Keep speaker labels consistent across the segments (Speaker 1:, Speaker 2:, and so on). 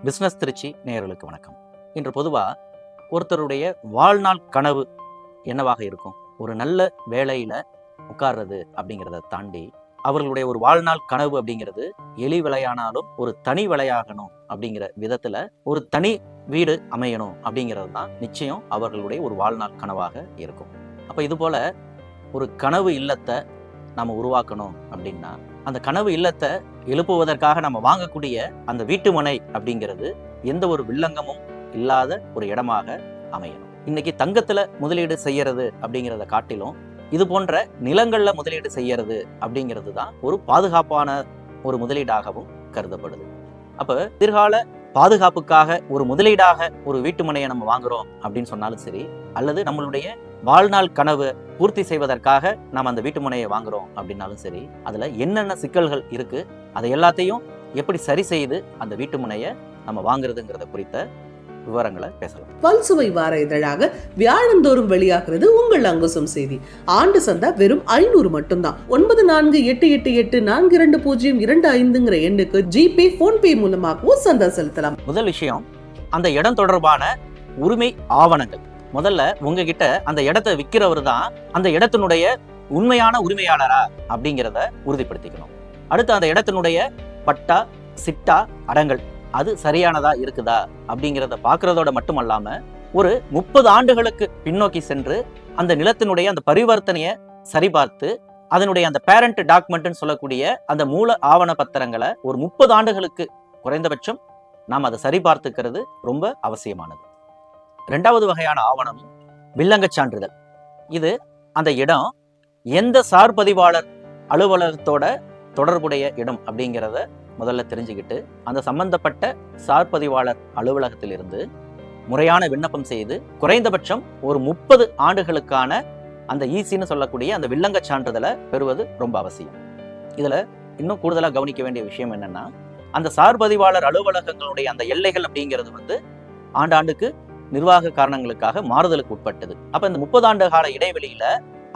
Speaker 1: Business Trichy நேயர்களுக்கு வணக்கம். இன்று பொதுவாக ஒருத்தருடைய வாழ்நாள் கனவு என்னவாக இருக்கும்? ஒரு நல்ல வேலையில் உட்கார்றது அப்படிங்கிறத தாண்டி அவர்களுடைய ஒரு வாழ்நாள் கனவு அப்படிங்கிறது எலி விலையானாலும் ஒரு தனி விலையாகணும் அப்படிங்கிற விதத்தில் ஒரு தனி வீடு அமையணும் அப்படிங்கிறது தான் நிச்சயம் அவர்களுடைய ஒரு வாழ்நாள் கனவாக இருக்கும். அப்போ இது போல் ஒரு கனவு இல்லத்தை நம்ம உருவாக்கணும் அப்படின்னா அந்த கனவு இல்லத்தை எழுப்புவதற்காக நம்ம வாங்கக்கூடிய அந்த வீட்டு மனை அப்படிங்கிறது எந்த ஒரு வில்லங்கமும் இல்லாத ஒரு இடமாக அமையணும். இன்னைக்கு தங்கத்துல முதலீடு செய்யறது அப்படிங்கிறத காட்டிலும் இது போன்ற நிலங்கள்ல முதலீடு செய்யறது அப்படிங்கிறது தான் ஒரு பாதுகாப்பான ஒரு முதலீடாகவும் கருதப்படுது. அப்ப எதிர்கால பாதுகாப்புக்காக ஒரு முதலீடாக ஒரு வீட்டு மனையை நம்ம வாங்குறோம் அப்படின்னு சொன்னாலும் சரி, அல்லது நம்மளுடைய வாழ்நாள் கனவு பூர்த்தி செய்வதற்காக நாம் அந்த வீட்டு மனையை வாங்குறோம் அப்படின்னாலும் சரி, அதுல என்னென்ன சிக்கல்கள் இருக்கு, அதை எல்லாத்தையும் எப்படி சரி செய்து அந்த வீட்டு மனையை நம்ம வாங்குறதுங்கிறத குறித்த விவரங்களை பேசலாம்.
Speaker 2: பல்சுவை வார இதழாக வியாழந்தோறும் வெளியாகிறது உங்கள் அங்குசம் செய்தி. ஆண்டு சந்தா வெறும் 500 மட்டும்தான். 9488420225 எண்ணுக்கு ஜிபே போன்பே மூலமாகவோ சந்தா செலுத்தலாம்.
Speaker 1: முதல் விஷயம், அந்த இடம் தொடர்பான உரிமை ஆவணங்கள். முதல்ல உங்ககிட்ட அந்த இடத்தை விற்கிறவர் தான் அந்த இடத்தினுடைய உண்மையான உரிமையாளரா அப்படிங்கிறத உறுதிப்படுத்திக்கணும். அடுத்து அந்த இடத்தினுடைய பட்டா, சிட்டா, அடங்கல் அது சரியானதா இருக்குதா அப்படிங்கிறத பார்க்கறதோட மட்டுமல்லாம ஒரு 30 ஆண்டுகளுக்கு பின்னோக்கி சென்று அந்த நிலத்தினுடைய அந்த பரிவர்த்தனையை சரிபார்த்து அதனுடைய அந்த பேரண்ட் டாக்குமெண்ட்னு சொல்லக்கூடிய அந்த மூல ஆவண பத்திரங்களை ஒரு 30 ஆண்டுகளுக்கு குறைந்தபட்சம் நாம் அதை சரிபார்த்துக்கிறது ரொம்ப அவசியமானது. 2வது வகையான ஆவணம் வில்லங்கச் சான்றிதழ். இது அந்த இடம் எந்த சார்பதிவாளர் அலுவலகத்தோட தொடர்புடைய இடம் அப்படிங்கிறத முதல்ல தெரிஞ்சுக்கிட்டு அந்த சம்பந்தப்பட்ட சார்பதிவாளர் அலுவலகத்திலிருந்து முறையான விண்ணப்பம் செய்து குறைந்தபட்சம் ஒரு 30 ஆண்டுகளுக்கான அந்த ஈசின்னு சொல்லக்கூடிய அந்த வில்லங்கச் சான்றிதழை பெறுவது ரொம்ப அவசியம். இதுல இன்னும் கூடுதலாக கவனிக்க வேண்டிய விஷயம் என்னன்னா, அந்த சார்பதிவாளர் அலுவலகங்களுடைய அந்த எல்லைகள் அப்படிங்கிறது ஆண்டாண்டுக்கு நிர்வாக காரணங்களுக்காக மாறுதலுக்கு உட்பட்டது. அப்ப இந்த 30 ஆண்டு கால இடைவெளியில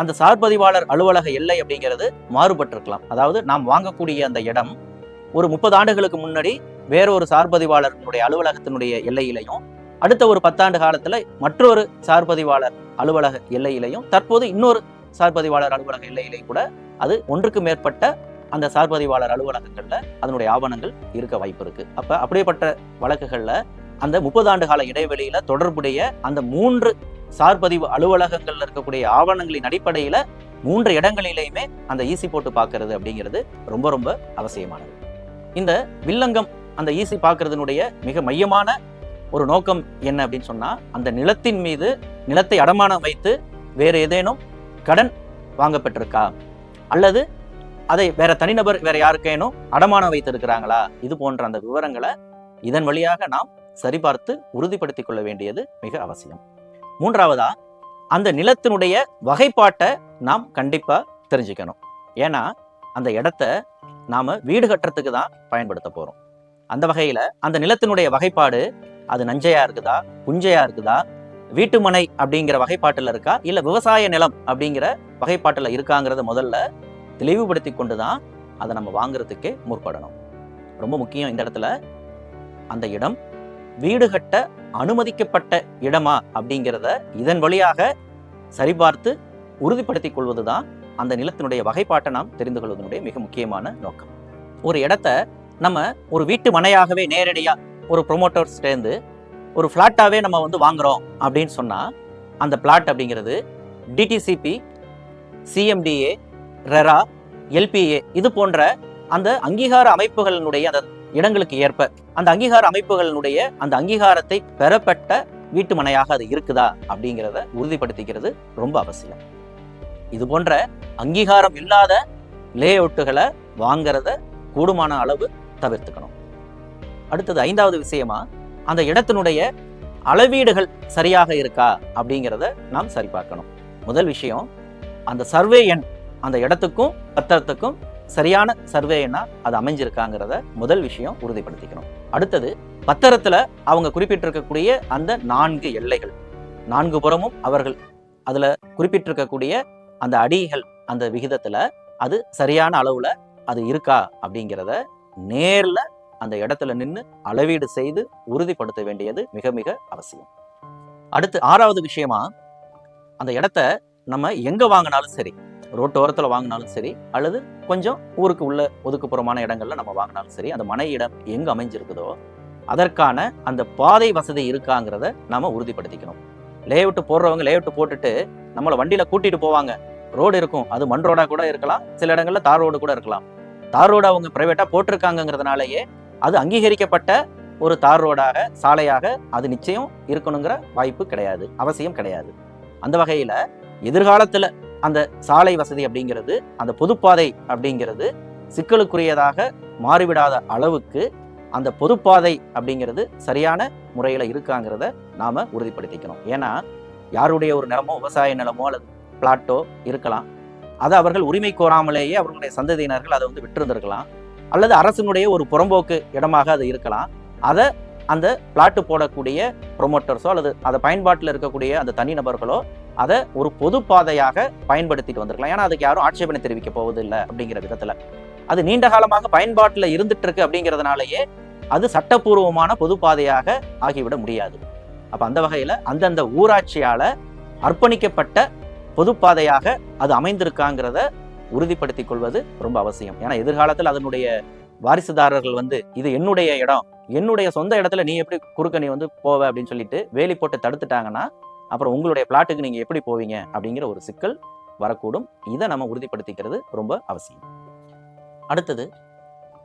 Speaker 1: அந்த சார்பதிவாளர் அலுவலக எல்லை அப்படிங்கிறது மாறுபட்டிருக்கலாம். அதாவது நாம் வாங்கக்கூடிய அந்த இடம் ஒரு 30 ஆண்டுகளுக்கு முன்னாடி வேற ஒரு சார்பதிவாளர்களுடைய அலுவலகத்தினுடைய எல்லையிலையும், அடுத்த ஒரு 10 ஆண்டு காலத்துல மற்றொரு சார்பதிவாளர் அலுவலக எல்லையிலையும், தற்போது இன்னொரு சார்பதிவாளர் அலுவலக எல்லையிலையும் கூட அது ஒன்றுக்கு மேற்பட்ட அந்த சார்பதிவாளர் அலுவலகங்கள்ல அதனுடைய ஆவணங்கள் இருக்க வாய்ப்பு இருக்கு. அப்ப அப்படிப்பட்ட வழக்குகள்ல அந்த 30 ஆண்டு கால இடைவெளியில தொடர்புடைய அந்த 3 சார்பதிவு அலுவலகங்கள்ல இருக்கக்கூடிய ஆவணங்களின் அடிப்படையில 3 இடங்களிலேயுமே அந்த ஈசி போட்டு பார்க்கறது அப்படிங்கிறது ரொம்ப ரொம்ப அவசியமானது. இந்த வில்லங்கம் அந்த ஈசி பார்க்கறதுனுடைய மிக மையமான ஒரு நோக்கம் என்ன அப்படின்னு சொன்னா, அந்த நிலத்தின் மீது நிலத்தை அடமானம் வைத்து வேற ஏதேனும் கடன் வாங்கப்பட்டிருக்கா, அல்லது அதை வேற தனிநபர் வேற யாருக்கேனும் அடமானம் வைத்திருக்கிறாங்களா, இது போன்ற அந்த விவரங்களை இதன் வழியாக நாம் சரிபார்த்து உறுதிப்படுத்திக் கொள்ள வேண்டியது மிக அவசியம். 3வதா, அந்த நிலத்தினுடைய வகைப்பாட்டை நாம் கண்டிப்பா தெரிஞ்சுக்கணும். ஏன்னா அந்த இடத்த நாம வீடு கட்டுறதுக்கு தான் பயன்படுத்த போறோம். அந்த வகையில அந்த நிலத்தினுடைய வகைப்பாடு அது நஞ்சையா இருக்குதா, புஞ்சையா இருக்குதா, வீட்டுமனை அப்படிங்கிற வகைப்பாட்டுல இருக்கா, இல்ல விவசாய நிலம் அப்படிங்கிற வகைப்பாட்டுல இருக்காங்கிறத முதல்ல தெளிவுபடுத்தி கொண்டுதான் அதை நம்ம வாங்குறதுக்கே முற்படணும். ரொம்ப முக்கியம் இந்த இடத்துல அந்த இடம் வீடு கட்ட அனுமதிக்கப்பட்ட இடமா அப்படிங்கிறத இதன் வழியாக சரிபார்த்து உறுதிப்படுத்திக் கொள்வதுதான் அந்த நிலத்தினுடைய வகைப்பாட்டை நாம் தெரிந்து கொள்வதனுடைய மிக முக்கியமான நோக்கம். ஒரு இடத்த நம்ம ஒரு வீட்டு மனையாகவே நேரடியா ஒரு ப்ரொமோட்டர்ஸ் சேர்ந்து ஒரு பிளாட்டாவே நம்ம வாங்குறோம் அப்படின்னு சொன்னா, அந்த பிளாட் அப்படிங்கிறது டிடிசிபி, சிஎம்டிஏ, ரெரா, எல்பிஏ இது போன்ற அந்த அங்கீகார அமைப்புகளினுடைய அந்த இடங்களுக்கு ஏற்ப அந்த அங்கீகார அமைப்புகளினுடைய அந்த அங்கீகாரத்தை பெறப்பட்ட வீட்டு மனையாக அது இருக்குதா அப்படிங்கிறத உறுதிப்படுத்திக்கிறது ரொம்ப அவசியம். இது போன்ற அங்கீகாரம் இல்லாத லே அவுட்டுகளை வாங்கிறத கூடுமான அளவு தவிர்த்துக்கணும். அடுத்தது 5வது விஷயமா, அந்த இடத்தினுடைய அளவீடுகள் சரியாக இருக்கா அப்படிங்கிறத நாம் சரிபார்க்கணும். முதல் விஷயம், அந்த சர்வே எண் அந்த இடத்துக்கும் பத்திரத்துக்கும் சரியான சர்வே எண்ணா அது அமைஞ்சிருக்காங்கிறத முதல் விஷயம் உறுதிப்படுத்திக்கணும். அடுத்தது, பத்திரத்துல அவங்க குறிப்பிட்டிருக்கக்கூடிய அந்த 4 எல்லைகள், 4 புறமும் அவர்கள் அதுல குறிப்பிட்டிருக்கக்கூடிய அந்த அடிகள் அந்த விகிதத்துல அது சரியான அளவுல அது இருக்கா அப்படிங்கிறத நேர்ல அந்த இடத்துல நின்று அளவீடு செய்து உறுதிப்படுத்த வேண்டியது மிக மிக அவசியம். அடுத்து 6வது விஷயமா, அந்த இடத்த நம்ம எங்க வாங்கினாலும் சரி, ரோட்டோரத்துல வாங்கினாலும் சரி, அல்லது கொஞ்சம் ஊருக்கு உள்ள ஒதுக்குப்புறமான இடங்கள்ல நம்ம வாங்கினாலும் சரி, அந்த மனை இடம் எங்க அமைஞ்சிருக்குதோ அதற்கான அந்த பாதை வசதி இருக்காங்கிறத நாம உறுதிப்படுத்திக்கணும். லேஅவுட் போடுறவங்க லேஅவுட் போட்டுட்டு நம்மளை வண்டியில கூட்டிட்டு போவாங்க. ரோடு இருக்கும், அது மண் ரோடா கூட இருக்கலாம், சில இடங்கள்ல தார் ரோடு கூட இருக்கலாம். தார் ரோடு அவங்க பிரைவேட்டா போட்டிருக்காங்கிறதுனாலயே அது அங்கீகரிக்கப்பட்ட ஒரு தார் ரோடாக, சாலையாக அது நிச்சயம் இருக்கணுங்கிற வாய்ப்பு கிடையாது, அவசியம் கிடையாது. அந்த வகையில எதிர்காலத்துல அந்த சாலை வசதி அப்படிங்கிறது, அந்த பொதுப்பாதை அப்படிங்கிறது சிக்கலுக்குரியதாக மாறிவிடாத அளவுக்கு அந்த பொதுப்பாதை அப்படிங்கிறது சரியான முறையில இருக்காங்கிறத நாம உறுதிப்படுத்திக்கணும். ஏன்னா யாருடைய ஒரு நிலமோ, விவசாய நிலமோ அல்லது பிளாட்டோ இருக்கலாம், அதை அவர்கள் உரிமை கோராமலேயே அவர்களுடைய சந்ததியினர்கள் அதை விட்டிருந்திருக்கலாம், அல்லது அரசினுடைய ஒரு புறம்போக்கு இடமாக அது இருக்கலாம். அதை அந்த பிளாட்டு போடக்கூடிய ப்ரொமோட்டர்ஸோ அல்லது அதை பயன்பாட்டில் இருக்கக்கூடிய அந்த தனிநபர்களோ அதை ஒரு பொது பாதையாக பயன்படுத்திட்டு வந்திருக்கலாம். ஏன்னா அதுக்கு யாரும் ஆட்சேபனை தெரிவிக்க போவதில்லை அப்படிங்கிற விதத்துல அது நீண்ட காலமாக பயன்பாட்டில் இருந்துட்டு இருக்கு அப்படிங்கிறதுனாலயே அது சட்டப்பூர்வமான பொது பாதையாக ஆகிவிட முடியாது. அப்ப அந்த வகையில அந்தந்த ஊராட்சியால அர்ப்பணிக்கப்பட்ட பொதுப்பாதையாக அது அமைந்திருக்காங்கிறத உறுதிப்படுத்திக் கொள்வது ரொம்ப அவசியம். ஏன்னா எதிர்காலத்தில் அதனுடைய வாரிசுதாரர்கள் இது என்னுடைய இடம், என்னுடைய சொந்த இடத்துல நீ எப்படி குறுக்க நீ போவ அப்படின்னு சொல்லிட்டு வேலி போட்டு தடுத்துட்டாங்கன்னா அப்புறம் உங்களுடைய பிளாட்டுக்கு நீங்க எப்படி போவீங்க அப்படிங்கிற ஒரு சிக்கல் வரக்கூடும். இதை நம்ம உறுதிப்படுத்திக்கிறது ரொம்ப அவசியம். அடுத்தது,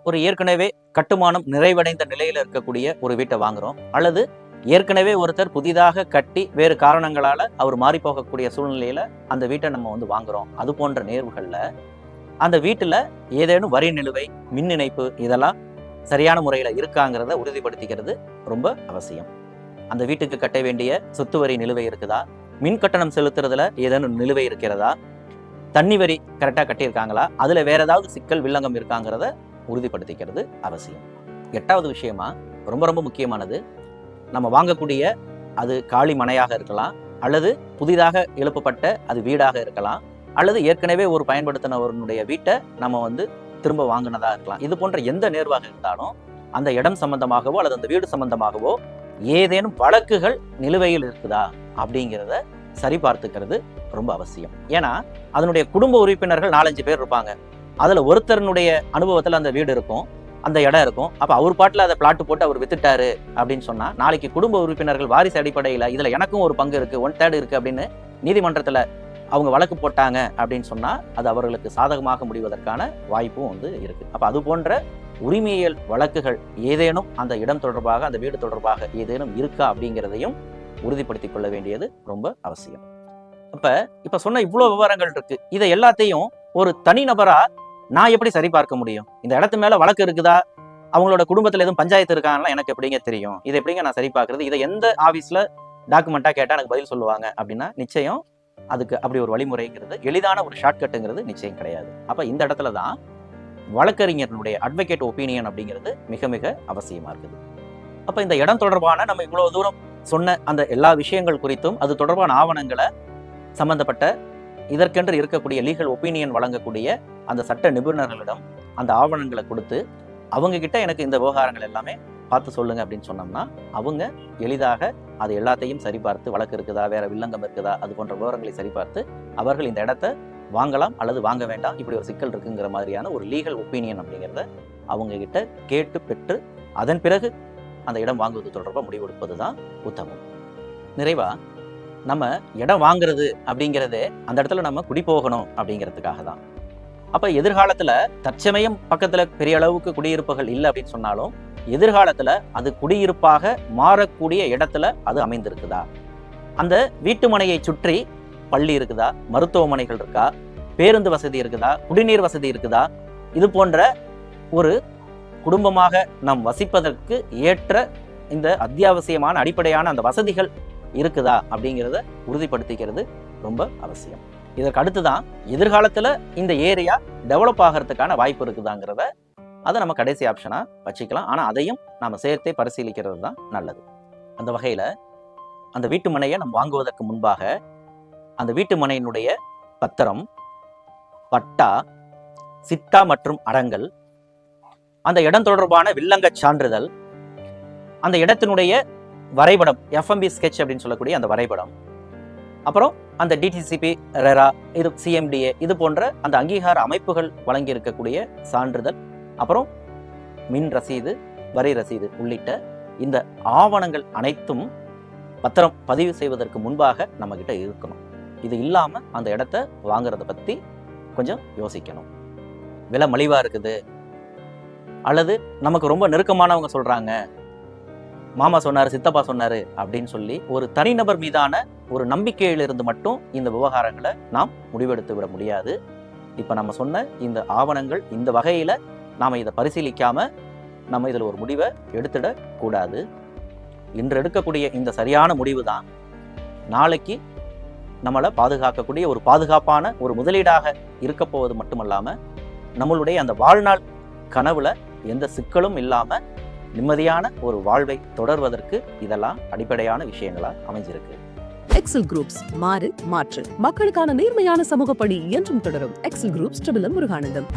Speaker 1: ஒரு ஏற்கனவே கட்டுமானம் நிறைவடைந்த நிலையில இருக்கக்கூடிய ஒரு வீட்டை வாங்குறோம், அல்லது ஏற்கனவே ஒருத்தர் புதிதாக கட்டி வேறு காரணங்களால அவர் மாறி போகக்கூடிய சூழ்நிலையில அந்த வீட்டை நம்ம வாங்குறோம். அது போன்ற நேர்வுகள்ல அந்த வீட்டுல ஏதேனும் வரி நிலுவை, மின் இணைப்பு இதெல்லாம் சரியான முறையில இருக்காங்கிறத உறுதிப்படுத்திக்கிறது ரொம்ப அவசியம். அந்த வீட்டுக்கு கட்ட வேண்டிய சொத்து வரி நிலுவை இருக்குதா, மின் கட்டணம் செலுத்துறதுல ஏதேனும் நிலுவை இருக்கிறதா, தண்ணி வரி கரெக்டா கட்டியிருக்காங்களா, அதுல வேற ஏதாவது சிக்கல் வில்லங்கம் இருக்காங்கிறத உறுதிப்படுத்திக்கிறது அவசியம். 8வது விஷயமா, ரொம்ப ரொம்ப முக்கியமானது, நம்ம வாங்கக்கூடிய அது காலி மனையாக இருக்கலாம், அல்லது புதிதாக எழுப்பப்பட்ட அது வீடாக இருக்கலாம், அல்லது ஏற்கனவே ஒரு பயன்படுத்தினவருடைய வீட்டை நம்ம திரும்ப வாங்கினதா இருக்கலாம். இது போன்ற எந்த நேர்வாக இருந்தாலும் அந்த இடம் சம்பந்தமாகவோ அல்லது அந்த வீடு சம்பந்தமாகவோ ஏதேனும் வழக்குகள் நிலுவையில் இருக்குதா அப்படிங்கிறத சரி பார்த்துக்கிறது ரொம்ப அவசியம். ஏன்னா அதனுடைய குடும்ப உறுப்பினர்கள் 4-5 பேர் இருப்பாங்க. அதுல ஒருத்தருடைய அனுபவத்துல அந்த வீடு இருக்கும், அந்த இடம் இருக்கும். அப்ப அவர் பாட்டுல அதை பிளாட் போட்டு அவர் வித்துட்டாரு அப்படின்னு சொன்னா நாளைக்கு குடும்ப உறுப்பினர்கள் வாரிசு அடிப்படையில இதுல எனக்கும் ஒரு பங்கு இருக்கு, 1/3 இருக்கு அப்படின்னு நீதிமன்றத்துல அவங்க வழக்கு போட்டாங்க அப்படின்னு சொன்னா அது அவர்களுக்கு சாதகமாக முடிவதற்கான வாய்ப்பும் இருக்கு. அப்ப அது போன்ற உரிமையியல் வழக்குகள் ஏதேனும் அந்த இடம் தொடர்பாக, அந்த வீடு தொடர்பாக ஏதேனும் இருக்கா அப்படிங்கிறதையும் உறுதிப்படுத்திக் கொள்ள வேண்டியது ரொம்ப அவசியம். இப்ப சொன்ன இவ்வளவு விவரங்கள் இருக்கு. இதை எல்லாத்தையும் ஒரு தனிநபரா நான் எப்படி சரி பார்க்க முடியும்? இந்த இடத்து மேல வழக்கு இருக்குதா, அவங்களோட குடும்பத்துல எதுவும் பஞ்சாயத்து இருக்காங்கன்னா எனக்கு எப்படிங்க தெரியும்? இதை எப்படிங்க நான் சரி பார்க்கறது? இதை எந்த ஆபீஸ்ல டாக்குமெண்டா கேட்டா எனக்கு பதில் சொல்லுவாங்க அப்படின்னா நிச்சயம் அதுக்கு அப்படி ஒரு வழிமுறைங்கிறது, எளிதான ஒரு ஷார்ட்கட்டுங்கிறது நிச்சயம் கிடையாது. அப்ப இந்த இடத்துல தான் வழக்கறிஞர்களுடைய அட்வொகேட் ஒப்பீனியன் அப்படிங்கிறது மிக மிக அவசியமா இருக்குது. அப்ப இந்த இடம் தொடர்பான நம்ம இவ்வளவு தூரம் சொன்ன அந்த எல்லா விஷயங்கள் குறித்தும் அது தொடர்பான ஆவணங்களை சம்பந்தப்பட்ட இதற்கென்று இருக்கக்கூடிய லீகல் ஒப்பீனியன் வழங்கக்கூடிய அந்த சட்ட நிபுணர்களிடம் அந்த ஆவணங்களை கொடுத்து அவங்க கிட்ட எனக்கு இந்த விவகாரங்கள் எல்லாமே பார்த்து சொல்லுங்க அப்படின்னு சொன்னோம்னா அவங்க எளிதாக அது எல்லாத்தையும் சரிபார்த்து, வழக்கு இருக்குதா, வேற வில்லங்கம் இருக்குதா, அது போன்ற விவரங்களை சரிபார்த்து அவர்கள் இந்த இடத்த வாங்கலாம் அல்லது வாங்க வேண்டாம், இப்படி ஒரு சிக்கல் இருக்குங்கிற மாதிரியான ஒரு லீகல் ஒப்பீனியன் அப்படிங்கிறத அவங்க கிட்ட கேட்டு பெற்று அதன் பிறகு அந்த இடம் வாங்குவது தொடர்பாக முடிவெடுப்பது தான் உத்தமம். நிறைவா, நம்ம இடம் வாங்குறது அப்படிங்கிறதே அந்த இடத்துல நம்ம குடி போகணும் அப்படிங்கிறதுக்காக தான். அப்ப எதிர்காலத்துல தற்சமயம் பக்கத்துல பெரிய அளவுக்கு குடியிருப்புகள் இல்லை அப்படின்னு சொன்னாலும் எதிர்காலத்துல அது குடியிருப்பாக மாறக்கூடிய இடத்துல அது அமைந்திருக்குதா, அந்த வீட்டு மனையை சுற்றி பள்ளி இருக்குதா, மருத்துவமனைகள் இருக்கா, பேருந்து வசதி இருக்குதா, குடிநீர் வசதி இருக்குதா, இது போன்ற ஒரு குடும்பமாக நாம் வசிப்பதற்கு ஏற்ற இந்த அத்தியாவசியமான அடிப்படையான அந்த வசதிகள் இருக்குதா அப்படிங்கிறத உறுதிப்படுத்திக்கிறது ரொம்ப அவசியம். இதற்கு அடுத்துதான் எதிர்காலத்துல இந்த ஏரியா டெவலப் ஆகிறதுக்கான வாய்ப்பு இருக்குதாங்கிறத அதை நம்ம கடைசி ஆப்ஷனா வச்சுக்கலாம். ஆனா அதையும் நாம சேர்த்தே பரிசீலிக்கிறது தான் நல்லது. அந்த வகையில அந்த வீட்டு மனையை நம்ம வாங்குவதற்கு முன்பாக அந்த வீட்டு மனையினுடைய பத்திரம், பட்டா, சிட்டா மற்றும் அடங்கல், அந்த இடம் தொடர்பான வில்லங்கச் சான்றிதழ், அந்த இடத்தினுடைய வரைபடம், எஃப்எம்பி ஸ்கெட்ச் அப்படின்னு சொல்லக்கூடிய அந்த வரைபடம், அப்புறம் அந்த டிடிசிபி, ரெரா, இது சிஎம்டிஏ, இது போன்ற அந்த அங்கீகார அமைப்புகள் வழங்கி இருக்கக்கூடிய சான்றிதழ், அப்புறம் மின் ரசீது, வரி ரசீது உள்ளிட்ட இந்த ஆவணங்கள் அனைத்தும் பத்திரம் பதிவு செய்வதற்கு முன்பாக நம்ம கிட்ட இருக்கணும். இது இல்லாம அந்த இடத்த வாங்குறத பத்தி கொஞ்சம் யோசிக்கணும். விலை மலிவா இருக்குது, அல்லது நமக்கு ரொம்ப நெருக்கமானவங்க சொல்றாங்க, மாமா சொன்னாரு, சித்தப்பா சொன்னாரு அப்படின்னு சொல்லி ஒரு தனிநபர் மீதான ஒரு நம்பிக்கையிலிருந்து மட்டும் இந்த விவகாரங்களை நாம் முடிவெடுத்து விட முடியாது. இப்ப நம்ம சொன்ன இந்த ஆவணங்கள் இந்த வகையில நாம இதை பரிசீலிக்காம நம்ம இதுல ஒரு முடிவை எடுத்துட கூடாது. இன்று எடுக்கக்கூடிய இந்த சரியான முடிவு தான் நாளைக்கு நம்மளை பாதுகாக்கக்கூடிய ஒரு பாதுகாப்பான ஒரு முதலீடாக இருக்க போவது மட்டுமல்லாம நம்மளுடைய அந்த வாழ்நாள் கனவுல எந்த சிக்கலும் இல்லாம நிம்மதியான ஒரு வாழ்வை தொடர்வதற்கு இதெல்லாம் அடிப்படையான விஷயங்களா அமைஞ்சிருக்கு.
Speaker 3: எக்ஸல் குரூப்ஸ், மாறு மாற்று, மக்களுக்கான நேர்மையான சமூக பணி என்றும் தொடரும். Excel groups, Muruganandam.